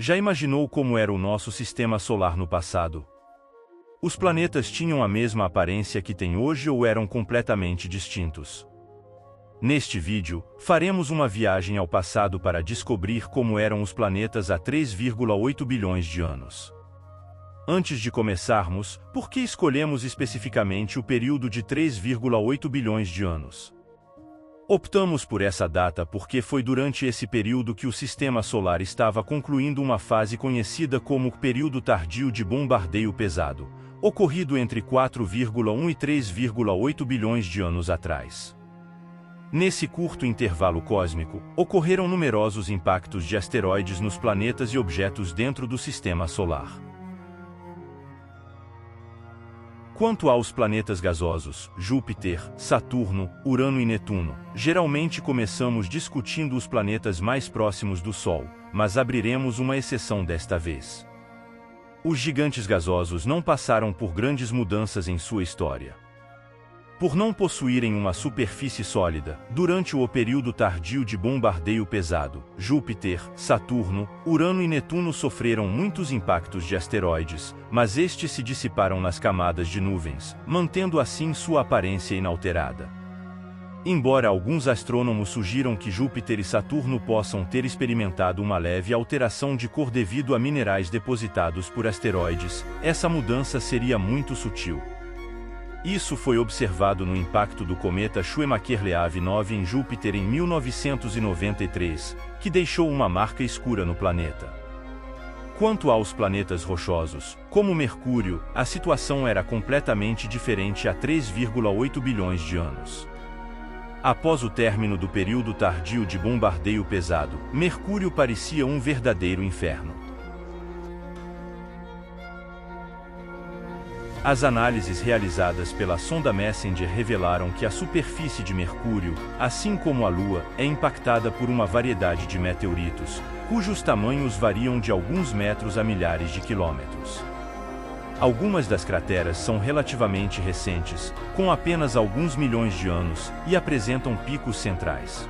Já imaginou como era o nosso sistema solar no passado? Os planetas tinham a mesma aparência que tem hoje ou eram completamente distintos? Neste vídeo, faremos uma viagem ao passado para descobrir como eram os planetas há 3,8 bilhões de anos. Antes de começarmos, por que escolhemos especificamente o período de 3,8 bilhões de anos? Optamos por essa data porque foi durante esse período que o Sistema Solar estava concluindo uma fase conhecida como período tardio de bombardeio pesado, ocorrido entre 4,1 e 3,8 bilhões de anos atrás. Nesse curto intervalo cósmico, ocorreram numerosos impactos de asteroides nos planetas e objetos dentro do Sistema Solar. Quanto aos planetas gasosos, Júpiter, Saturno, Urano e Netuno, geralmente começamos discutindo os planetas mais próximos do Sol, mas abriremos uma exceção desta vez. Os gigantes gasosos não passaram por grandes mudanças em sua história. Por não possuírem uma superfície sólida, durante o período tardio de bombardeio pesado, Júpiter, Saturno, Urano e Netuno sofreram muitos impactos de asteroides, mas estes se dissiparam nas camadas de nuvens, mantendo assim sua aparência inalterada. Embora alguns astrônomos sugiram que Júpiter e Saturno possam ter experimentado uma leve alteração de cor devido a minerais depositados por asteroides, essa mudança seria muito sutil. Isso foi observado no impacto do cometa Schumacher-Leavitt 9 em Júpiter em 1993, que deixou uma marca escura no planeta. Quanto aos planetas rochosos, como Mercúrio, a situação era completamente diferente há 3,8 bilhões de anos. Após o término do período tardio de bombardeio pesado, Mercúrio parecia um verdadeiro inferno. As análises realizadas pela sonda Messenger revelaram que a superfície de Mercúrio, assim como a Lua, é impactada por uma variedade de meteoritos, cujos tamanhos variam de alguns metros a milhares de quilômetros. Algumas das crateras são relativamente recentes, com apenas alguns milhões de anos, e apresentam picos centrais.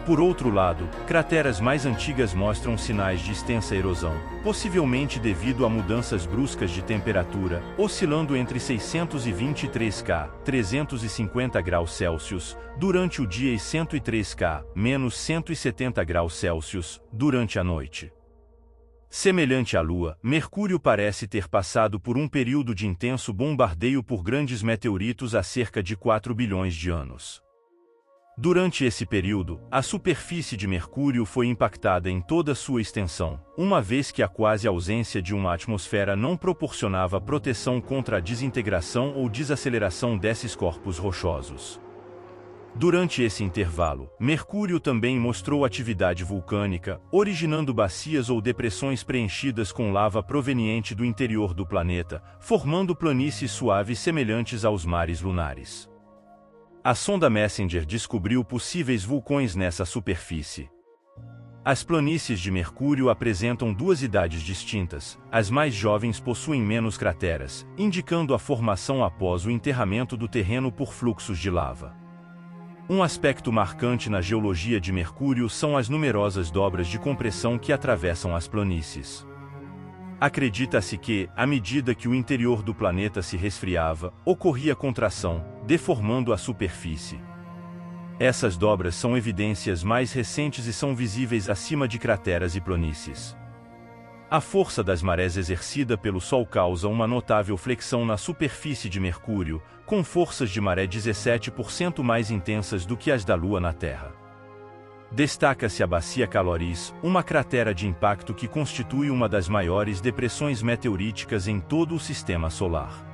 Por outro lado, crateras mais antigas mostram sinais de extensa erosão, possivelmente devido a mudanças bruscas de temperatura, oscilando entre 623 K, 350 graus Celsius, durante o dia e 103 K, menos 170 graus Celsius, durante a noite. Semelhante à Lua, Mercúrio parece ter passado por um período de intenso bombardeio por grandes meteoritos há cerca de 4 bilhões de anos. Durante esse período, a superfície de Mercúrio foi impactada em toda sua extensão, uma vez que a quase ausência de uma atmosfera não proporcionava proteção contra a desintegração ou desaceleração desses corpos rochosos. Durante esse intervalo, Mercúrio também mostrou atividade vulcânica, originando bacias ou depressões preenchidas com lava proveniente do interior do planeta, formando planícies suaves semelhantes aos mares lunares. A sonda Messenger descobriu possíveis vulcões nessa superfície. As planícies de Mercúrio apresentam duas idades distintas, as mais jovens possuem menos crateras, indicando a formação após o enterramento do terreno por fluxos de lava. Um aspecto marcante na geologia de Mercúrio são as numerosas dobras de compressão que atravessam as planícies. Acredita-se que, à medida que o interior do planeta se resfriava, ocorria contração, deformando a superfície. Essas dobras são evidências mais recentes e são visíveis acima de crateras e planícies. A força das marés exercida pelo Sol causa uma notável flexão na superfície de Mercúrio, com forças de maré 17% mais intensas do que as da Lua na Terra. Destaca-se a Bacia Caloris, uma cratera de impacto que constitui uma das maiores depressões meteoríticas em todo o Sistema Solar.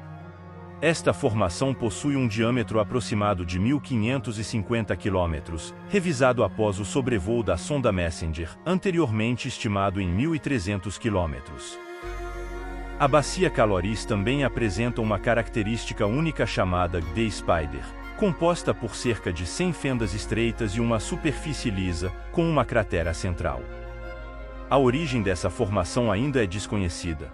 Esta formação possui um diâmetro aproximado de 1.550 km, revisado após o sobrevoo da sonda Messenger, anteriormente estimado em 1.300 km. A Bacia Caloris também apresenta uma característica única chamada The Spider, composta por cerca de 100 fendas estreitas e uma superfície lisa, com uma cratera central. A origem dessa formação ainda é desconhecida.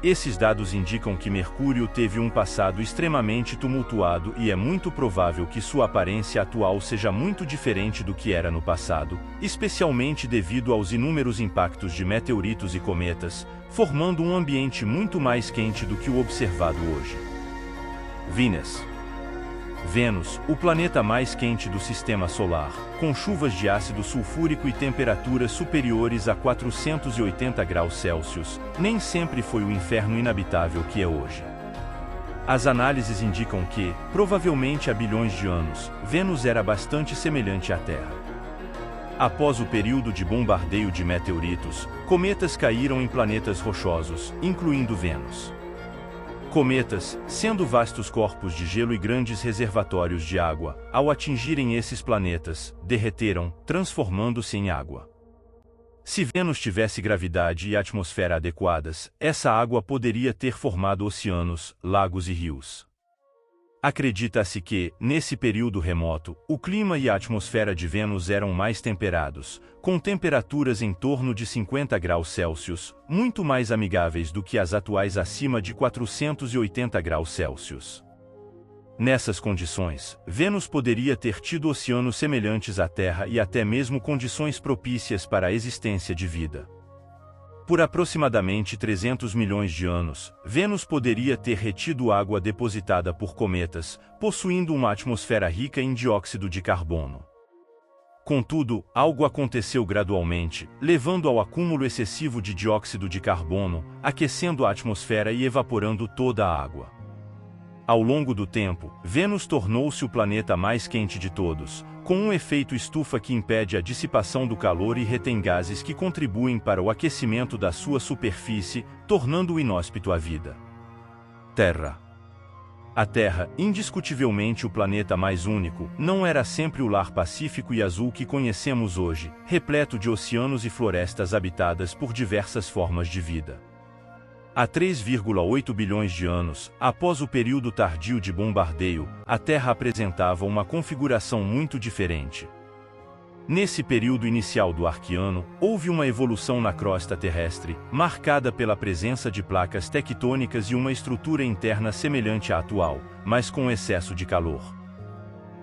Esses dados indicam que Mercúrio teve um passado extremamente tumultuado e é muito provável que sua aparência atual seja muito diferente do que era no passado, especialmente devido aos inúmeros impactos de meteoritos e cometas, formando um ambiente muito mais quente do que o observado hoje. Vênus, o planeta mais quente do Sistema Solar, com chuvas de ácido sulfúrico e temperaturas superiores a 480 graus Celsius, nem sempre foi o inferno inabitável que é hoje. As análises indicam que, provavelmente há bilhões de anos, Vênus era bastante semelhante à Terra. Após o período de bombardeio de meteoritos, cometas caíram em planetas rochosos, incluindo Vênus. Cometas, sendo vastos corpos de gelo e grandes reservatórios de água, ao atingirem esses planetas, derreteram, transformando-se em água. Se Vênus tivesse gravidade e atmosfera adequadas, essa água poderia ter formado oceanos, lagos e rios. Acredita-se que, nesse período remoto, o clima e a atmosfera de Vênus eram mais temperados, com temperaturas em torno de 50 graus Celsius, muito mais amigáveis do que as atuais acima de 480 graus Celsius. Nessas condições, Vênus poderia ter tido oceanos semelhantes à Terra e até mesmo condições propícias para a existência de vida. Por aproximadamente 300 milhões de anos, Vênus poderia ter retido água depositada por cometas, possuindo uma atmosfera rica em dióxido de carbono. Contudo, algo aconteceu gradualmente, levando ao acúmulo excessivo de dióxido de carbono, aquecendo a atmosfera e evaporando toda a água. Ao longo do tempo, Vênus tornou-se o planeta mais quente de todos, com um efeito estufa que impede a dissipação do calor e retém gases que contribuem para o aquecimento da sua superfície, tornando-o inóspito à vida. Terra. A Terra, indiscutivelmente o planeta mais único, não era sempre o lar pacífico e azul que conhecemos hoje, repleto de oceanos e florestas habitadas por diversas formas de vida. Há 3,8 bilhões de anos, após o período tardio de bombardeio, a Terra apresentava uma configuração muito diferente. Nesse período inicial do Arqueano, houve uma evolução na crosta terrestre, marcada pela presença de placas tectônicas e uma estrutura interna semelhante à atual, mas com excesso de calor.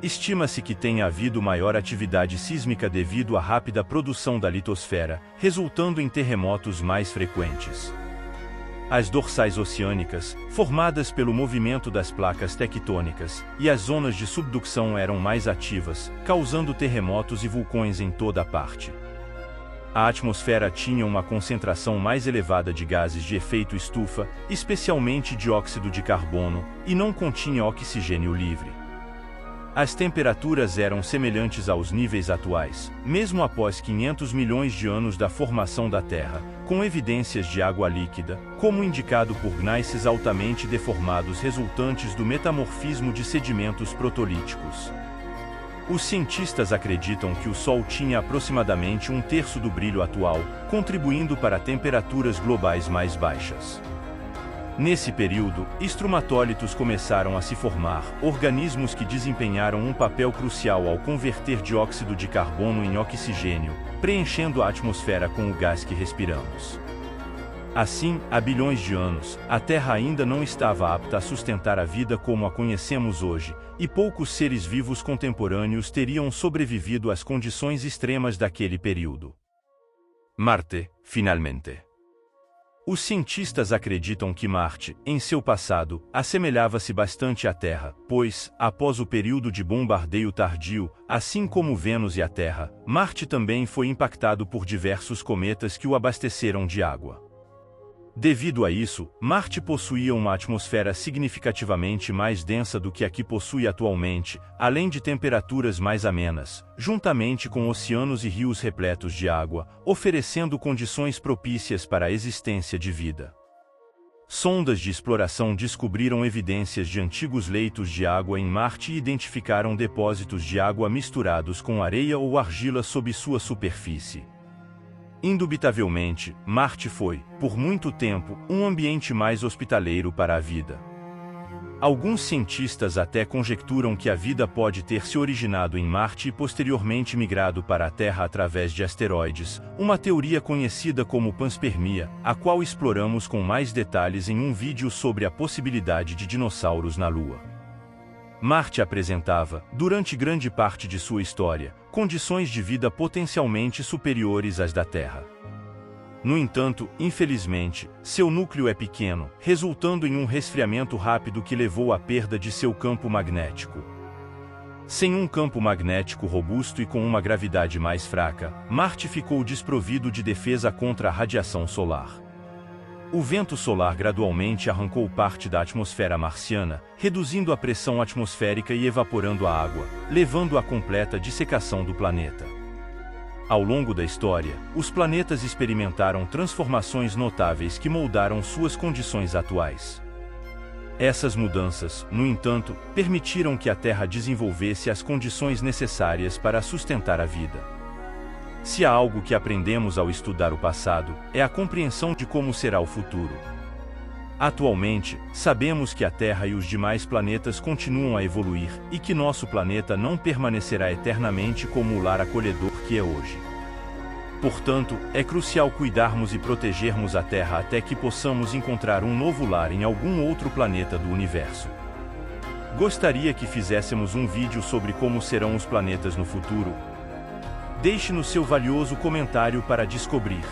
Estima-se que tenha havido maior atividade sísmica devido à rápida produção da litosfera, resultando em terremotos mais frequentes. As dorsais oceânicas, formadas pelo movimento das placas tectônicas, e as zonas de subducção eram mais ativas, causando terremotos e vulcões em toda a parte. A atmosfera tinha uma concentração mais elevada de gases de efeito estufa, especialmente dióxido de carbono, e não continha oxigênio livre. As temperaturas eram semelhantes aos níveis atuais, mesmo após 500 milhões de anos da formação da Terra, com evidências de água líquida, como indicado por gneisses altamente deformados resultantes do metamorfismo de sedimentos protolíticos. Os cientistas acreditam que o Sol tinha aproximadamente um terço do brilho atual, contribuindo para temperaturas globais mais baixas. Nesse período, estromatólitos começaram a se formar, organismos que desempenharam um papel crucial ao converter dióxido de carbono em oxigênio, preenchendo a atmosfera com o gás que respiramos. Assim, há bilhões de anos, a Terra ainda não estava apta a sustentar a vida como a conhecemos hoje, e poucos seres vivos contemporâneos teriam sobrevivido às condições extremas daquele período. Marte, finalmente. Os cientistas acreditam que Marte, em seu passado, assemelhava-se bastante à Terra, pois, após o período de bombardeio tardio, assim como Vênus e a Terra, Marte também foi impactado por diversos cometas que o abasteceram de água. Devido a isso, Marte possuía uma atmosfera significativamente mais densa do que a que possui atualmente, além de temperaturas mais amenas, juntamente com oceanos e rios repletos de água, oferecendo condições propícias para a existência de vida. Sondas de exploração descobriram evidências de antigos leitos de água em Marte e identificaram depósitos de água misturados com areia ou argila sob sua superfície. Indubitavelmente, Marte foi, por muito tempo, um ambiente mais hospitaleiro para a vida. Alguns cientistas até conjecturam que a vida pode ter se originado em Marte e posteriormente migrado para a Terra através de asteroides, uma teoria conhecida como panspermia, a qual exploramos com mais detalhes em um vídeo sobre a possibilidade de dinossauros na Lua. Marte apresentava, durante grande parte de sua história, condições de vida potencialmente superiores às da Terra. No entanto, infelizmente, seu núcleo é pequeno, resultando em um resfriamento rápido que levou à perda de seu campo magnético. Sem um campo magnético robusto e com uma gravidade mais fraca, Marte ficou desprovido de defesa contra a radiação solar. O vento solar gradualmente arrancou parte da atmosfera marciana, reduzindo a pressão atmosférica e evaporando a água, levando à completa dissecação do planeta. Ao longo da história, os planetas experimentaram transformações notáveis que moldaram suas condições atuais. Essas mudanças, no entanto, permitiram que a Terra desenvolvesse as condições necessárias para sustentar a vida. Se há algo que aprendemos ao estudar o passado, é a compreensão de como será o futuro. Atualmente, sabemos que a Terra e os demais planetas continuam a evoluir, e que nosso planeta não permanecerá eternamente como o lar acolhedor que é hoje. Portanto, é crucial cuidarmos e protegermos a Terra até que possamos encontrar um novo lar em algum outro planeta do universo. Gostaria que fizéssemos um vídeo sobre como serão os planetas no futuro? Deixe-nos seu valioso comentário para descobrir.